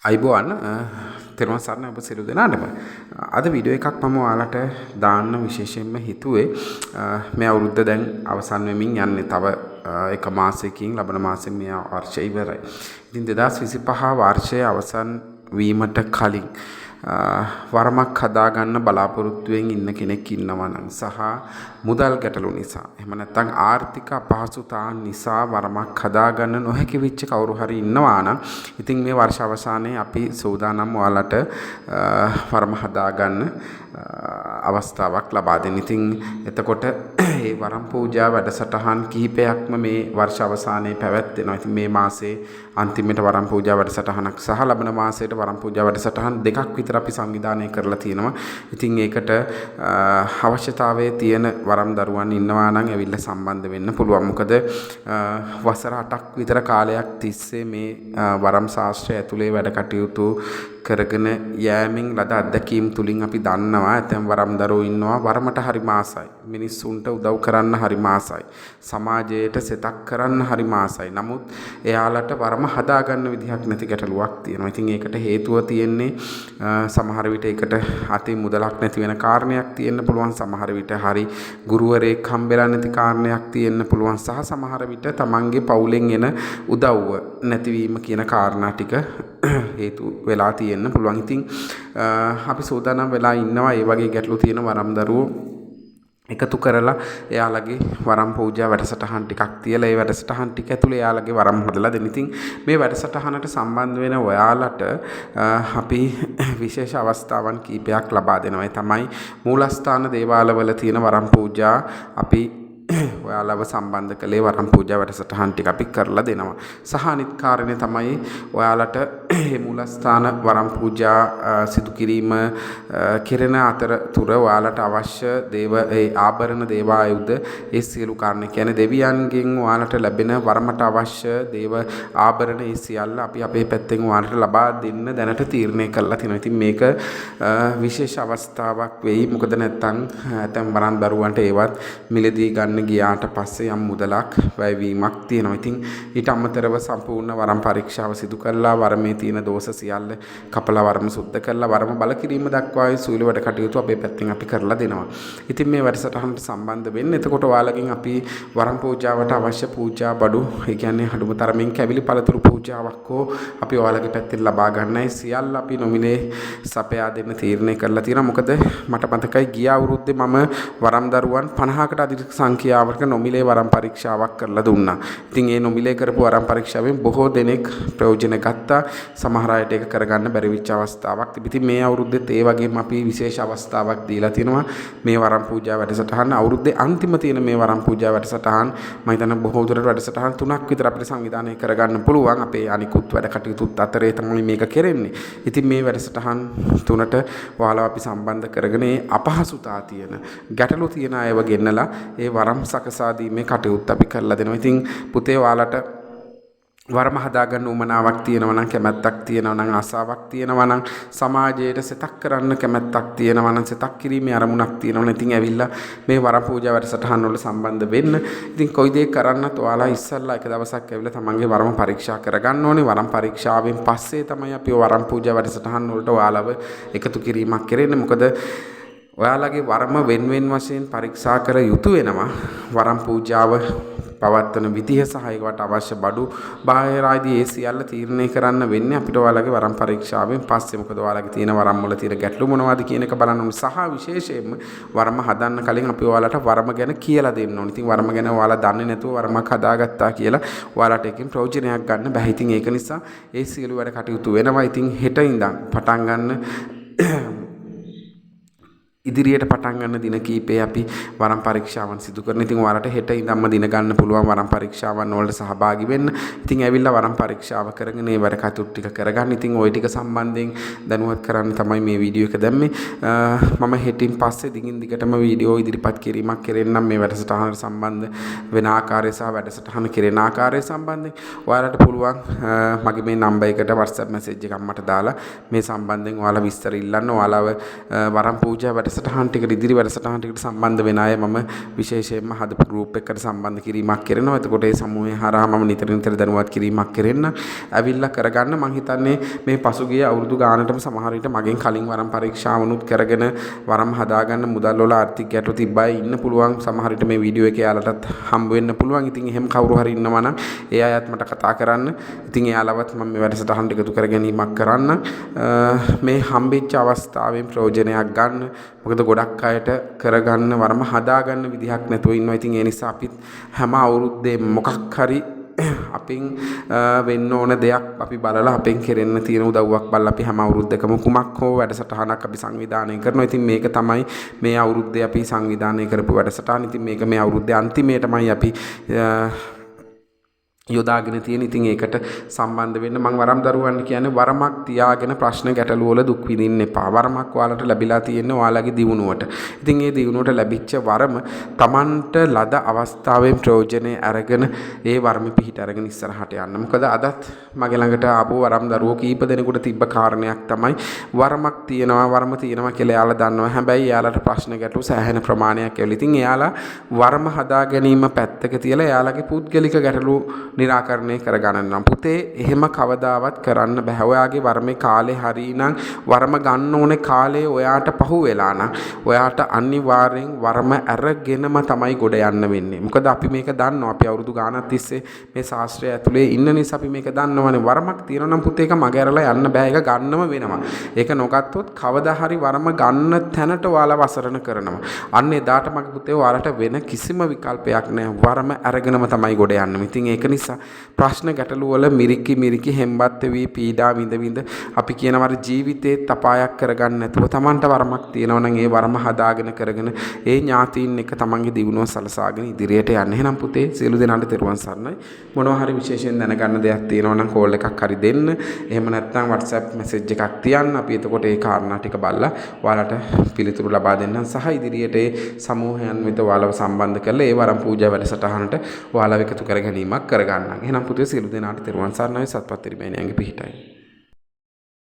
අයිබෝවන් තෙරුවන් සරණයි ඔබ සියලු දෙනාටම. අද වීඩියෝ එකක් මම ඔයාලට දාන්න විශේෂයෙන්ම හිතුවේ මේ අවුරුද්ද දැන් අවසන් වෙමින් යන්නේ. තව එක මාසයකින් ලබන මාසෙන් මේ වර්ෂය ඉවරයි. ඉතින් 2025 වර්ෂයේ අවසන් වීමට කලින් වරමක් හදාගන්න බලාපොරොත්තුවෙන් ඉන්න කෙනෙක් ඉන්නවා නම් සහ මුදල් ගැටලු නිසා එහෙම නැත්නම් ආර්ථික අපහසුතා නිසා වරමක් හදාගන්න නොහැකි වෙච්ච කවුරු හරි ඉන්නවා නම් ඉතින් මේ වර්ෂ අවසානයේ අපි සූදානම් ඔයාලට වරම හදාගන්න අවස්ථාවක් ලබා දෙන්න. ඉතින් එතකොට මේ වරම් පූජා වැඩසටහන් කිහිපයක්ම මේ වර්ෂ අවසානයේ පැවැත්වෙනවා. ඉතින් මේ මාසේ අන්තිමට වරම් පූජා වැඩසටහනක් සහ ලබන මාසයට වරම් පූජා වැඩසටහන් දෙකක් විතර අපි සංවිධානය කරලා තියෙනවා. ඉතින් ඒකට අවශ්‍යතාවයේ තියෙන වරම් දරුවන් ඉන්නවා නම් ඇවිල්ලා සම්බන්ධ වෙන්න පුළුවන්. මොකද වසර 8ක් විතර කාලයක් තිස්සේ මේ වරම් ශාස්ත්‍රය ඇතුලේ වැඩ කටයුතු කරගෙන යෑමෙන් ලද අත්දැකීම් තුලින් අපි දන්නවා ඇතැම් වරම් දරුවෝ ඉන්නවා වරමට හරි මාසයි. මිනිස්සුන්ට උදව් කරන්න හරි මාසයි. සමාජයට සෙතක් කරන්න හරි මාසයි. නමුත් එයාලට වරම හදාගන්න විදිහක් නැති ගැටලුවක් තියෙනවා. ඉතින් ඒකට හේතුව තියෙන්නේ සමහර විට ඒකට අතින් මුදලක් නැති වෙන කාරණයක් තියෙන්න පුළුවන්. සමහර විට හරි ගුරුවරයෙක් හම්බෙලා නැති කාරණයක් තියෙන්න පුළුවන්. සහ සමහර විට තමන්ගේ පවුලෙන් එන උදව්ව නැතිවීම කියන කාරණා ටික හේතු වෙලා තියෙන්න පුළුවන්. ඉතින් අපි සූදානම් වෙලා ඉන්නවා ඒ වගේ ගැටලු තියෙන වරම් දරුවෝ එකතු කරලා එයාලගේ වරම් පූජා වැඩසටහන් ටිකක් තියලා ඒ වැඩසටහන් ටික ඇතුලේ එයාලගේ වරම් හදලා දෙන්න. ඉතින් මේ වැඩසටහනට සම්බන්ධ වෙන ඔයාලට අපි විශේෂ අවස්ථාවන් කීපයක් ලබා දෙනවා. ඒ තමයි මූලස්ථාන දේවාලවල තියෙන වරම් පූජා අපි ඔයාලව සම්බන්ධ කළේ වරම් පූජා වැඩසටහන් ටික අපි කරලා දෙනවා. සහ අනිත් කාරණේ තමයි ඔයාලට මේ මූලස්ථාන වරම් පූජා සිදු කිරීම කෙරෙන අතරතුර ඔයාලට අවශ්‍ය ආභරණ දේවායුධ ඒ සියලු කාරණේ කියන්නේ දෙවියන්ගෙන් ඔයාලට ලැබෙන වරමට අවශ්‍ය දේව ආභරණ ඒ සියල්ල අපි අපේ පැත්තෙන් ඔයාලට ලබා දෙන්න දැනට තීරණය කළා තියෙනවා. ඉතින් මේක විශේෂ අවස්ථාවක් වෙයි. මොකද නැත්තම් ඇතැම් වරම් දරුවන්ට ඒවත් මිලදී ගන්න ගියාට පස්සේ යම් මුදලක් වැයවීමක් තියෙනවා. ඉතින් ඊට අමතරව සම්පූර්ණ වරම් පරීක්ෂාව සිදු කළා වරමේ තියෙන දෝෂ සියල්ල කපලා වරම සුද්ධ කරලා වරම බල කිරීම දක්වා සූලි වැඩ කටයුතු අපේ පැත්තෙන් අපි කරලා දෙනවා. ඉතින් මේ වැඩසටහනට සම්බන්ධ වෙන්න. එතකොට ඔයාලගෙන් අපි වරම් පූජාවට අවශ්‍ය පූජා බඩු, ඒ කියන්නේ හඩුම තරමින් කැවිලි පළතුරු පූජාවක් හෝ අපි ඔයාලගේ පැත්තෙන් ලබා ගන්නයි සියල්ල අපි නොමිලේ සපයා දෙන්න තීරණය කරලා තියෙනවා. මොකද මට මතකයි ගිය අවුරුද්දේ මම වරම් දරුවන් 50කට අධික සංඛ්‍යාවක නොමිලේ වරම් පරීක්ෂාවක් කරලා දුන්නා. ඉතින් ඒ නොමිලේ කරපු වරම් පරීක්ෂාවෙන් බොහෝ දෙනෙක් ප්‍රයෝජන ගත්තා. සමහර අයට ඒක කරගන්න බැරි වෙච්ච අවස්ථාවක් තිබිලා. ඉතින් මේ අවුරුද්දේත් ඒ වගේම අපි විශේෂ අවස්ථාවක් දීලා තිනවා. මේ වරම් පූජා වැඩසටහන අවුරුද්දේ අන්තිම තියෙන මේ වරම් පූජා වැඩසටහන මම හිතන්නේ බොහෝ දුරට වැඩසටහන් 3ක් විතර අපිට සංවිධානය කරගන්න පුළුවන්. අපේ අනිකුත් වැඩ කටයුතුත් අතරේ තමයි මේක කෙරෙන්නේ. ඉතින් මේ වැඩසටහන් 3ට ඔයාලව අපි සම්බන්ධ කරගෙන ඒ අපහසුතා තියෙන ගැටලු තියෙන අයව ගෙන්නලා ඒ වරම් සකසා දීමේ කටයුත්ත අපි කරලා දෙනවා. ඉතින් පුතේ ඔයාලට වරම හදාගන්න උමනාවක් තියෙනවා නම්, කැමැත්තක් තියෙනවා නම්, ආසාවක් තියෙනවා නම්, සමාජයට සෙතක් කරන්න කැමැත්තක් තියෙනවා නම්, සෙතක් කිරීමේ අරමුණක් තියෙනවා නම් ඉතින් ඇවිල්ලා මේ වරම් පූජා වැඩසටහන් වල සම්බන්ධ වෙන්න. ඉතින් කොයි දේ කරන්නත් ඔයාලා ඉස්සල්ලා එක දවසක් ඇවිල්ලා තමන්ගේ වරම පරීක්ෂා කරගන්න ඕනේ. වරම් පරීක්ෂාවෙන් පස්සේ තමයි අපි වරම් පූජා වැඩසටහන් වලට ඔයාලව එකතු කිරීමක් කරන්නේ. මොකද ඔයාලගේ වරම වෙන්වෙන් වශයෙන් පරීක්ෂා කර යුතු වෙනවා. වරම් පූජාව පවත්වන විදිහ සහ ඒකට අවශ්‍ය බඩු බාහිර ආදී ඒ සියල්ල තීරණය කරන්න වෙන්නේ අපිට ඔයාලගේ වරම් පරීක්ෂාවෙන් පස්සේ. මොකද ඔයාලගේ තියෙන වරම් වල තියෙන ගැටලු මොනවද කියන එක බලන්න ඕනේ. සහ විශේෂයෙන්ම වරම හදන්න කලින් අපි ඔයාලට වරම ගැන කියලා දෙන්න ඕනේ. ඉතින් වරම ගැන ඔයාලා දන්නේ නැතුව වරමක් හදාගත්තා කියලා ඔයාලට එකකින් ප්‍රයෝජනයක් ගන්න බෑ. ඉතින් ඒක නිසා ඒ සියලු වැඩ කටයුතු වෙනවා. ඉතින් හෙට ඉඳන් පටන් ගන්න ඉදිරියට පටන් ගන්න දින කීපේ අපි වරම් පරීක්ෂාවන් සිදු කරනවා. ඉතින් ඔයාලට හෙට ඉඳන්ම දින ගන්න පුළුවන් වරම් පරීක්ෂාවන් වලට සහභාගී වෙන්න. ඉතින් ඇවිල්ලා වරම් පරීක්ෂාව කරගෙන ඒ වැඩ කටයුතු ටික කරගන්න. ඉතින් ওই ටික සම්බන්ධයෙන් දැනුවත් කරන්න තමයි මේ වීඩියෝ එක දැම්මේ. මම හෙටින් පස්සේ දිගින් දිගටම වීඩියෝ ඉදිරිපත් කිරීමක් කරෙන්නම් මේ වැඩසටහනට සම්බන්ධ වෙන ආකාරය සහ වැඩසටහන කෙරෙන ආකාරය සම්බන්ධයෙන්. ඔයාලට පුළුවන් මගේ මේ නම්බර් එකට WhatsApp message එකක් මට දාලා මේ සම්බන්ධයෙන් ඔයාලා විස්තර ඉල්ලන්න. ඔයාලව වරම් පූජා වැඩ වැඩසටහන් ටිකට ඉදිරි වැඩසටහන් ටිකට සම්බන්ධ වෙන අය මම විශේෂයෙන්ම හදපු ගෲප් එකකට සම්බන්ධ කිරීමක් කරනවා. එතකොට ඒ සමූහය හරහා මම නිතර දැනුවත් කිරීමක් කරන්න ඇවිල්ලා කරගන්න මම හිතන්නේ මේ පසුගිය අවුරුදු ගානටම සමහර විට මගෙන් කලින් වරම් පරීක්ෂාවනුත් කරගෙන වරම් හදාගන්න මුදල් වල ආර්ථික ගැටලු තිබ්බයි ඉන්න පුළුවන්. සමහර විට මේ වීඩියෝ එකේ යාලටත් හම්බ වෙන්න පුළුවන්. ඉතින් එහෙම කවුරු හරි ඉන්නවා නම් ඒ අයත් මට කතා කරන්න. ඉතින් එයාලවත් මම මේ වැඩසටහන් එකතු කර ගැනීමක් කරන්න. මේ හම්බෙච්ච අවස්ථාවෙන් ප්‍රයෝජනයක් ගන්න. මොකද ගොඩක් අයට කරගන්න වරම හදාගන්න විදිහක් නැතුව ඉන්නවා. ඉතින් ඒ නිසා අපිත් හැම අවුරුද්දේ මොකක් හරි අපින් වෙන්න ඕන දෙයක් අපි බලලා අපෙන් කෙරෙන්න තියෙන උදව්වක් බලලා අපි හැම අවුරුද්දකම කුමක් හෝ වැඩසටහනක් අපි සංවිධානය කරනවා. ඉතින් මේක තමයි මේ අවුරුද්දේ අපි සංවිධානය කරපු වැඩසටහන. ඉතින් මේක මේ අවුරුද්දේ අන්තිමේටමයි අපි යොදාගෙන තියෙන. ඉතින් ඒකට සම්බන්ධ වෙන්න මම වරම් දරුවන්ට කියන්නේ වරමක් තියාගෙන ප්‍රශ්න ගැටලු වල දුක් විඳින්න එපා. වරමක් ඔයාලට ලැබිලා තියෙන්නේ ඔයාලගේ දියුණුවට. ඉතින් ඒ දියුණුවට ලැබිච්ච වරම Tamanට ලද අවස්ථාවෙන් ප්‍රයෝජනේ අරගෙන ඒ වරම පිහිට අරගෙන ඉස්සරහට යන්න. මොකද අදත් මගේ ළඟට ආපු වරම් දරුවෝ කීප දෙනෙකුට තිබ්බ කාරණයක් තමයි වරමක් තියෙනවා කියලා එයාලා දන්නවා. හැබැයි එයාලට ප්‍රශ්න ගැටලු සෑහෙන ප්‍රමාණයක් ඇවිල්ලා. ඉතින් එයාලා වරම හදා ගැනීම පැත්තක තියලා එයාලගේ පුද්ගලික ගැටලු නිරාකරණය කරගන්න නම් පුතේ එහෙම කවදාවත් කරන්න බෑ. ඔයාගේ වර්මේ කාලේ හරිනම් වර්ම ගන්න ඕනේ කාලේ ඔයාට පහු වෙලා නම් ඔයාට අනිවාර්යෙන් වර්ම අරගෙනම තමයි ගොඩ යන්න වෙන්නේ. මොකද අපි මේක දන්නවා. අපි අවුරුදු ගාණක් තිස්සේ මේ ශාස්ත්‍රය ඇතුලේ ඉන්න නිසා අපි මේක දන්නවනේ. වර්මක් තියෙනවා නම් පුතේ ඒක මග ඇරලා යන්න බෑ. ඒක ගන්නම වෙනවා. ඒක නොගත්තොත් කවදා හරි වර්ම ගන්න තැනට ඔයාලා වසරණ කරනවා. අන්න එදාට මගේ පුතේ ඔයාලට වෙන කිසිම විකල්පයක් නැහැ. වර්ම අරගෙනම තමයි ගොඩ යන්නේ. ඉතින් ඒක නිසා ප්‍රශ්න ගැටලු වල මිරිකි හෙම්බත් වෙවි පීඩා විඳ අපි කියනවා ජීවිතේ තපායක් කරගන්න නැතුව Tamanට වරමක් තියෙනවා නම් ඒ වරම හදාගෙන කරගෙන ඒ ඥාතීන් එක Tamanගේ දිනුව සලසාගෙන ඉදිරියට යන්න. එහෙනම් පුතේ සියලු දෙනාට තෙරුවන් සරණයි. මොනවා හරි විශේෂයෙන් දැනගන්න දෙයක් තියෙනවා නම් කෝල් එකක් හරි දෙන්න. එහෙම නැත්නම් WhatsApp message එකක් තියන්න. අපි එතකොට ඒ කාරණා ටික බලලා ඔයාලට පිළිතුරු ලබා දෙන්නම්. සහ ඉදිරියට ඒ සමූහයන් වෙත ඔයාලව සම්බන්ධ කරලා ඒ වරම් පූජා වැඩසටහනට ඔයාලව එකතු කර ගැනීමක් කරගන්න. එහෙනම් පුතේ සියලු දෙනාට තෙරුවන් සරණයි. සත්පත් තිරිමේනියන්ගේ පිහිටයි.